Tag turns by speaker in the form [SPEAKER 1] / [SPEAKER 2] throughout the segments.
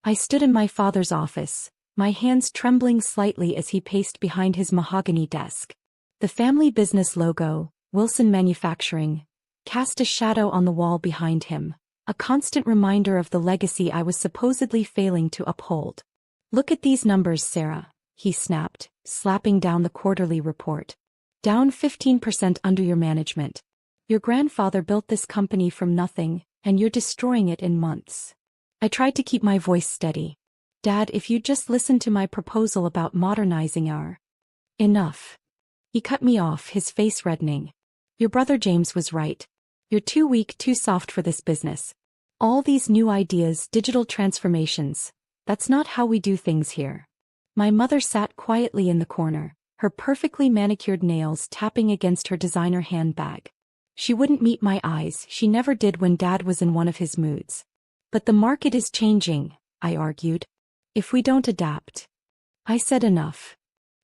[SPEAKER 1] I stood in my father's office, my hands trembling slightly as he paced behind his mahogany desk. The family business logo, Wilson Manufacturing, cast a shadow on the wall behind him, a constant reminder of the legacy I was supposedly failing to uphold. "Look at these numbers, Sarah," he snapped, slapping down the quarterly report. "Down 15% under your management. Your grandfather built this company from nothing, and you're destroying it in months." I tried to keep my voice steady. "Dad, if you'd just listen to my proposal about modernizing our—" "Enough." He cut me off, his face reddening. "Your brother James was right. You're too weak, too soft for this business. All these new ideas, digital transformations, that's not how we do things here." My mother sat quietly in the corner, her perfectly manicured nails tapping against her designer handbag. She wouldn't meet my eyes, she never did when Dad was in one of his moods. "But the market is changing," I argued. "If we don't adapt." I said enough.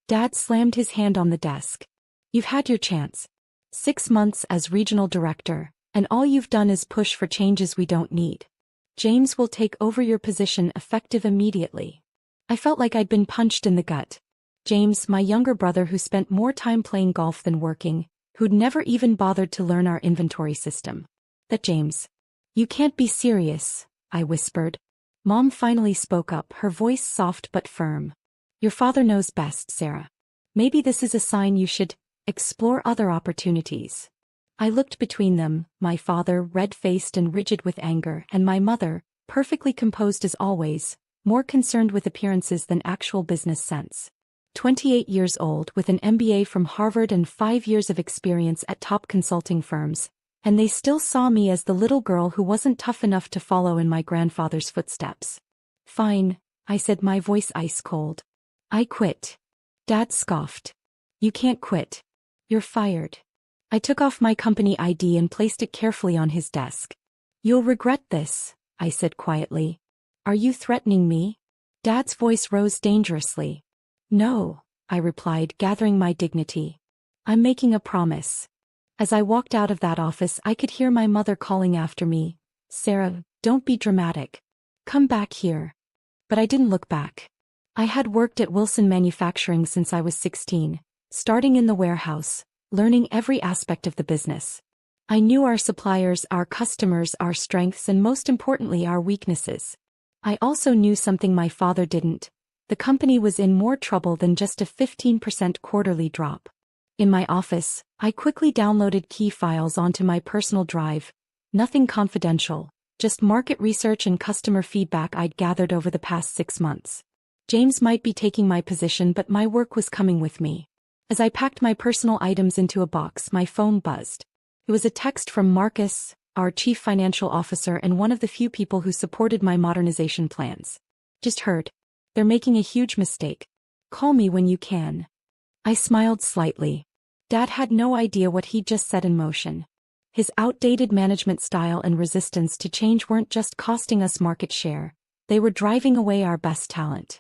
[SPEAKER 1] Dad slammed his hand on the desk. "You've had your chance. 6 months as regional director, and all you've done is push for changes we don't need. James will take over your position effective immediately." I felt like I'd been punched in the gut. James, my younger brother who spent more time playing golf than working, who'd never even bothered to learn our inventory system. That James. "You can't be serious," I whispered. Mom finally spoke up, her voice soft but firm. "Your father knows best, Sarah. Maybe this is a sign you should explore other opportunities." I looked between them, my father red-faced and rigid with anger, and my mother, perfectly composed as always, more concerned with appearances than actual business sense. 28 years old with an MBA from Harvard and 5 years of experience at top consulting firms, and they still saw me as the little girl who wasn't tough enough to follow in my grandfather's footsteps. "Fine," I said, my voice ice cold. "I quit." Dad scoffed. "You can't quit. You're fired." I took off my company ID and placed it carefully on his desk. "You'll regret this," I said quietly. "Are you threatening me?" Dad's voice rose dangerously. "No," I replied, gathering my dignity. "I'm making a promise." As I walked out of that office, I could hear my mother calling after me, "Sarah, don't be dramatic. Come back here." But I didn't look back. I had worked at Wilson Manufacturing since I was 16, starting in the warehouse, learning every aspect of the business. I knew our suppliers, our customers, our strengths, and most importantly, our weaknesses. I also knew something my father didn't. The company was in more trouble than just a 15% quarterly drop. In my office, I quickly downloaded key files onto my personal drive. Nothing confidential, just market research and customer feedback I'd gathered over the past 6 months. James might be taking my position, but my work was coming with me. As I packed my personal items into a box, my phone buzzed. It was a text from Marcus, our chief financial officer and one of the few people who supported my modernization plans. "Just heard. They're making a huge mistake. Call me when you can." I smiled slightly. Dad had no idea what he'd just set in motion. His outdated management style and resistance to change weren't just costing us market share, they were driving away our best talent.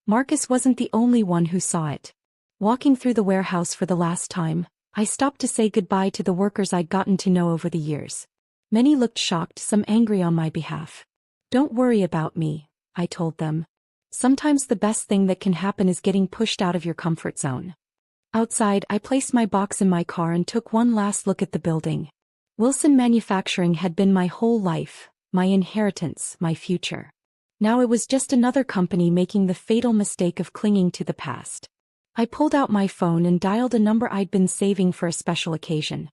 [SPEAKER 1] Marcus wasn't the only one who saw it. Walking through the warehouse for the last time, I stopped to say goodbye to the workers I'd gotten to know over the years. Many looked shocked, some angry on my behalf. "Don't worry about me," I told them. "Sometimes the best thing that can happen is getting pushed out of your comfort zone." Outside, I placed my box in my car and took one last look at the building. Wilson Manufacturing had been my whole life, my inheritance, my future. Now it was just another company making the fatal mistake of clinging to the past. I pulled out my phone and dialed a number I'd been saving for a special occasion.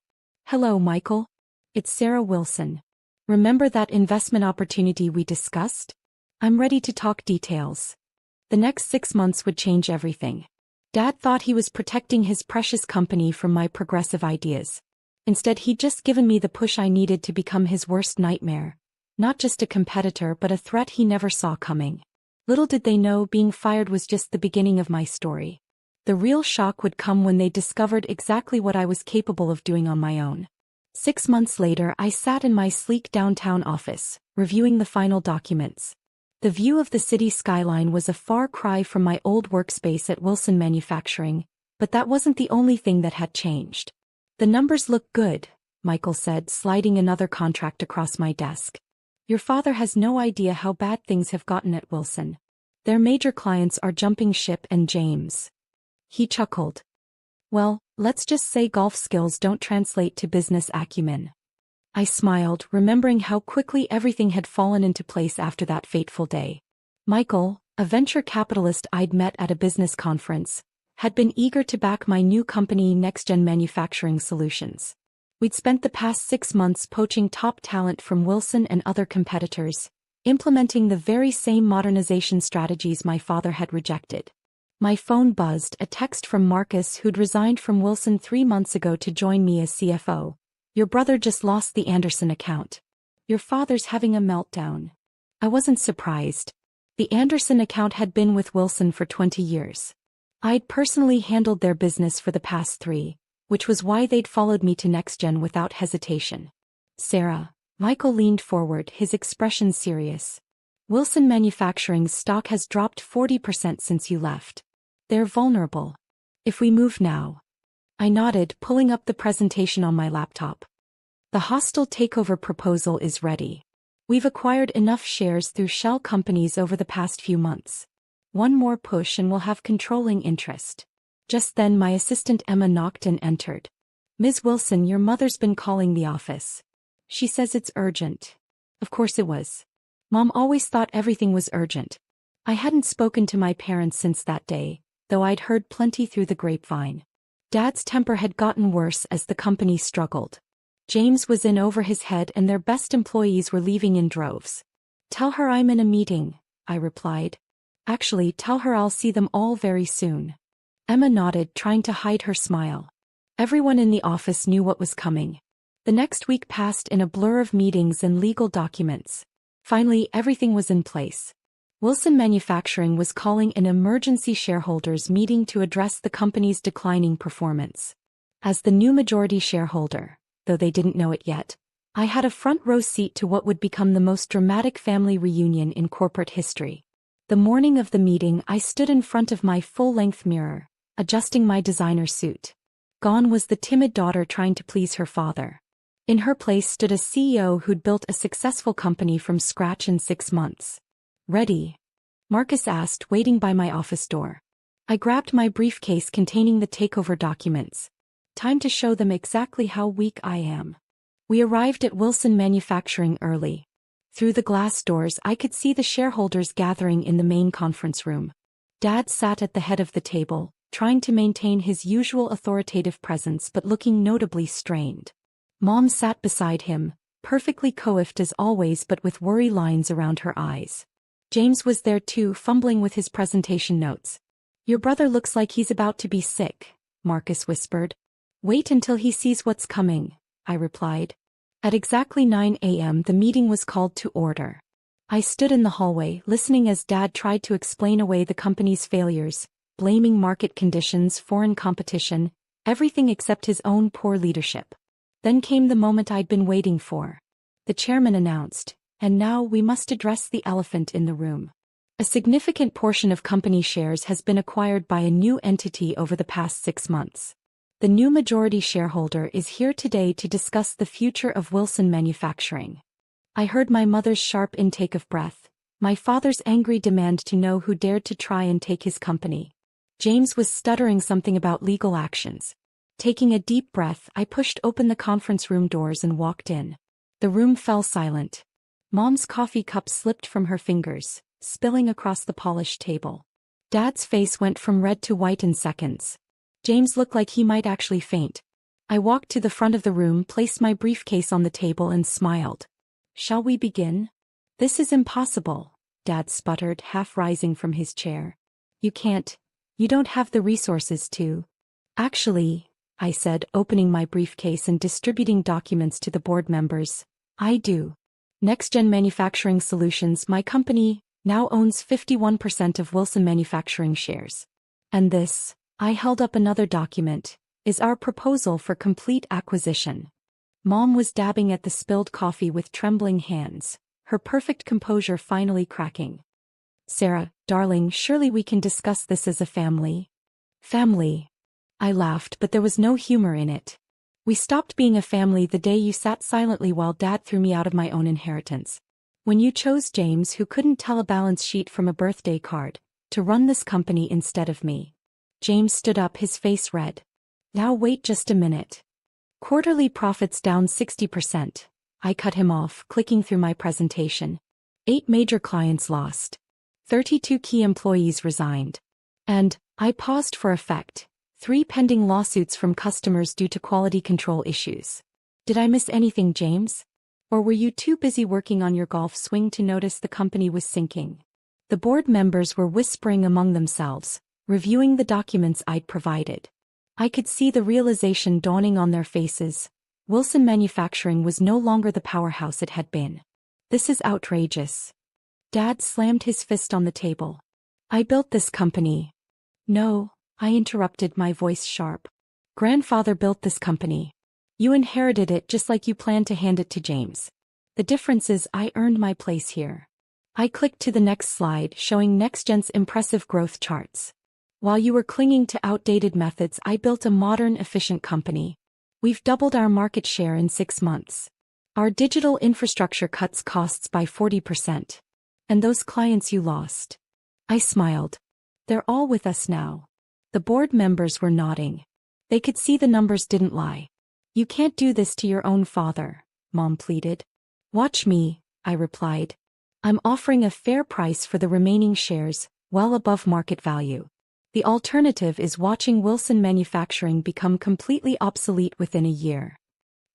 [SPEAKER 1] "Hello, Michael. It's Sarah Wilson. Remember that investment opportunity we discussed? I'm ready to talk details." The next 6 months would change everything. Dad thought he was protecting his precious company from my progressive ideas. Instead, he'd just given me the push I needed to become his worst nightmare. Not just a competitor, but a threat he never saw coming. Little did they know, being fired was just the beginning of my story. The real shock would come when they discovered exactly what I was capable of doing on my own. 6 months later, I sat in my sleek downtown office, reviewing the final documents. The view of the city skyline was a far cry from my old workspace at Wilson Manufacturing, but that wasn't the only thing that had changed. "The numbers look good," Michael said, sliding another contract across my desk. Your father has no idea how bad things have gotten at Wilson. Their major clients are jumping ship and James. He chuckled. Well, let's just say golf skills don't translate to business acumen. I smiled, remembering how quickly everything had fallen into place after that fateful day. Michael, a venture capitalist I'd met at a business conference, had been eager to back my new company Next-Gen Manufacturing Solutions. We'd spent the past 6 months poaching top talent from Wilson and other competitors, implementing the very same modernization strategies my father had rejected. My phone buzzed, a text from Marcus, who'd resigned from Wilson 3 months ago to join me as CFO. Your brother just lost the Anderson account. Your father's having a meltdown. I wasn't surprised. The Anderson account had been with Wilson for 20 years. I'd personally handled their business for the past 3, which was why they'd followed me to NextGen without hesitation. Sarah, Michael leaned forward, his expression serious. Wilson Manufacturing's stock has dropped 40% since you left. They're vulnerable. If we move now. I nodded, pulling up the presentation on my laptop. The hostile takeover proposal is ready. We've acquired enough shares through shell companies over the past few months. One more push and we'll have controlling interest. Just then my assistant Emma knocked and entered. Ms. Wilson, your mother's been calling the office. She says it's urgent. Of course it was. Mom always thought everything was urgent. I hadn't spoken to my parents since that day, though I'd heard plenty through the grapevine. Dad's temper had gotten worse as the company struggled. James was in over his head and their best employees were leaving in droves. Tell her I'm in a meeting, I replied. Actually, tell her I'll see them all very soon. Emma nodded, trying to hide her smile. Everyone in the office knew what was coming. The next week passed in a blur of meetings and legal documents. Finally, everything was in place. Wilson Manufacturing was calling an emergency shareholders meeting to address the company's declining performance. As the new majority shareholder, though they didn't know it yet, I had a front-row seat to what would become the most dramatic family reunion in corporate history. The morning of the meeting, I stood in front of my full-length mirror, adjusting my designer suit. Gone was the timid daughter trying to please her father. In her place stood a CEO who'd built a successful company from scratch in 6 months. Ready? Marcus asked, waiting by my office door. I grabbed my briefcase containing the takeover documents. Time to show them exactly how weak I am. We arrived at Wilson Manufacturing early. Through the glass doors I could see the shareholders gathering in the main conference room. Dad sat at the head of the table, trying to maintain his usual authoritative presence but looking notably strained. Mom sat beside him, perfectly coiffed as always but with worry lines around her eyes. James was there too, fumbling with his presentation notes. Your brother looks like he's about to be sick, Marcus whispered. Wait until he sees what's coming, I replied. At exactly 9 a.m. the meeting was called to order. I stood in the hallway, listening as Dad tried to explain away the company's failures, blaming market conditions, foreign competition, everything except his own poor leadership. Then came the moment I'd been waiting for. The chairman announced, and now we must address the elephant in the room. A significant portion of company shares has been acquired by a new entity over the past 6 months. The new majority shareholder is here today to discuss the future of Wilson Manufacturing. I heard my mother's sharp intake of breath, my father's angry demand to know who dared to try and take his company. James was stuttering something about legal actions. Taking a deep breath, I pushed open the conference room doors and walked in. The room fell silent. Mom's coffee cup slipped from her fingers, spilling across the polished table. Dad's face went from red to white in seconds. James looked like he might actually faint. I walked to the front of the room, placed my briefcase on the table and smiled. Shall we begin? This is impossible, Dad sputtered, half rising from his chair. You can't. You don't have the resources to. Actually, I said, opening my briefcase and distributing documents to the board members. I do. Next-Gen Manufacturing Solutions, my company, now owns 51% of Wilson Manufacturing shares. And this, I held up another document, is our proposal for complete acquisition. Mom was dabbing at the spilled coffee with trembling hands, her perfect composure finally cracking. Sarah, darling, surely we can discuss this as a family. Family. I laughed, but there was no humor in it. We stopped being a family the day you sat silently while Dad threw me out of my own inheritance. When you chose James, who couldn't tell a balance sheet from a birthday card, to run this company instead of me. James stood up, his face red. Now wait just a minute. Quarterly profits down 60%. I cut him off, clicking through my presentation. 8 major clients lost. 32 key employees resigned. And, I paused for effect, 3 pending lawsuits from customers due to quality control issues. Did I miss anything, James? Or were you too busy working on your golf swing to notice the company was sinking? The board members were whispering among themselves, reviewing the documents I'd provided. I could see the realization dawning on their faces. Wilson Manufacturing was no longer the powerhouse it had been. This is outrageous. Dad slammed his fist on the table. I built this company. No, I interrupted, my voice sharp. Grandfather built this company. You inherited it just like you planned to hand it to James. The difference is I earned my place here. I clicked to the next slide, showing NextGen's impressive growth charts. While you were clinging to outdated methods, I built a modern, efficient company. We've doubled our market share in 6 months. Our digital infrastructure cuts costs by 40%. And those clients you lost. I smiled. They're all with us now. The board members were nodding. They could see the numbers didn't lie. You can't do this to your own father, Mom pleaded. Watch me, I replied. I'm offering a fair price for the remaining shares, well above market value. The alternative is watching Wilson Manufacturing become completely obsolete within a year.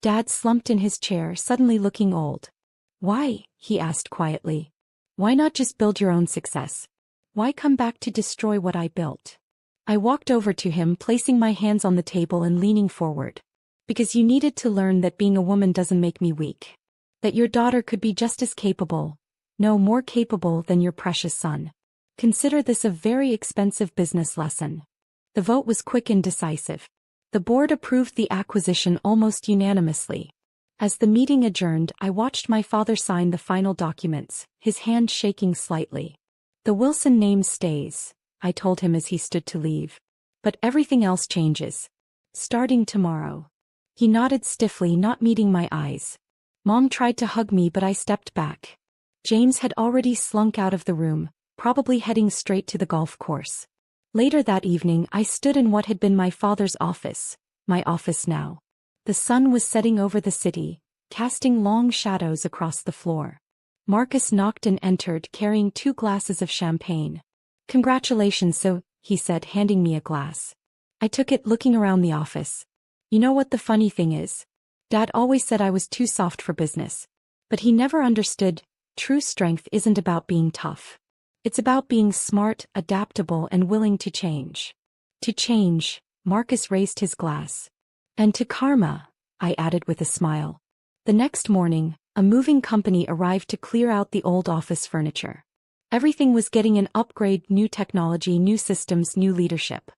[SPEAKER 1] Dad slumped in his chair, suddenly looking old. Why? He asked quietly. Why not just build your own success? Why come back to destroy what I built? I walked over to him, placing my hands on the table and leaning forward. Because you needed to learn that being a woman doesn't make me weak. That your daughter could be just as capable, no more capable than your precious son. Consider this a very expensive business lesson. The vote was quick and decisive. The board approved the acquisition almost unanimously. As the meeting adjourned, I watched my father sign the final documents, his hand shaking slightly. The Wilson name stays, I told him as he stood to leave. But everything else changes. Starting tomorrow. He nodded stiffly, not meeting my eyes. Mom tried to hug me, but I stepped back. James had already slunk out of the room, probably heading straight to the golf course. Later that evening, I stood in what had been my father's office, my office now. The sun was setting over the city, casting long shadows across the floor. Marcus knocked and entered, carrying 2 glasses of champagne. Congratulations, so, he said, handing me a glass. I took it, looking around the office. You know what the funny thing is? Dad always said I was too soft for business. But he never understood, true strength isn't about being tough. It's about being smart, adaptable, and willing to change. To change, Marcus raised his glass. And to karma, I added with a smile. The next morning, a moving company arrived to clear out the old office furniture. Everything was getting an upgrade, new technology, new systems, new leadership.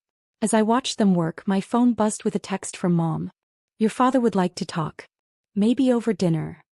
[SPEAKER 1] As I watched them work, my phone buzzed with a text from Mom. Your father would like to talk. Maybe over dinner.